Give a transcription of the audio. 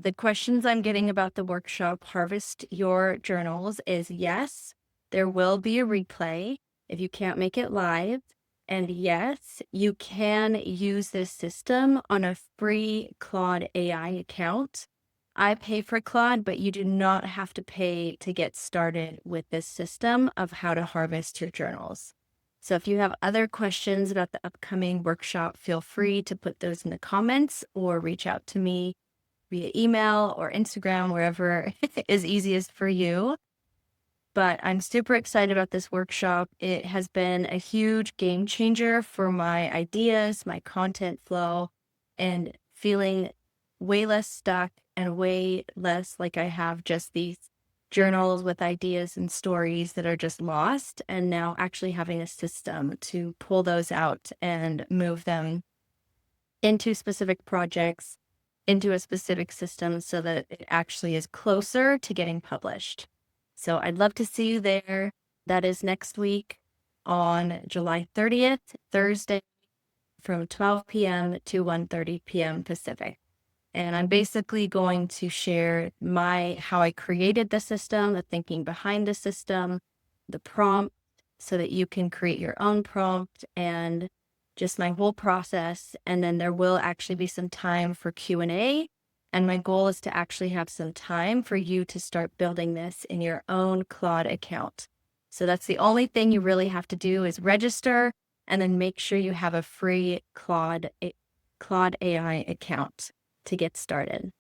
The questions I'm getting about the workshop Harvest Your Journals is yes, there will be a replay if you can't make it live. And yes, you can use this system on a free Claude AI account. I pay for Claude, but you do not have to pay to get started with this system of how to harvest your journals. So if you have other questions about the upcoming workshop, feel free to put those in the comments or reach out to me via email or Instagram, wherever is easiest for you. But I'm super excited about this workshop. It has been a huge game changer for my ideas, my content flow, and feeling way less stuck and way less like I have just these journals with ideas and stories that are just lost, and now actually having a system to pull those out and move them into specific projects, into a specific system so that it actually is closer to getting published. So I'd love to see you there. That is next week on July 30th, Thursday, from 12 p.m. to 1:30 p.m. Pacific. And I'm basically going to share how I created the system, the thinking behind the system, the prompt, so that you can create your own prompt and just my whole process. And then there will actually be some time for Q&A. And my goal is to actually have some time for you to start building this in your own Claude account. So that's the only thing you really have to do is register and then make sure you have a free Claude AI account to get started.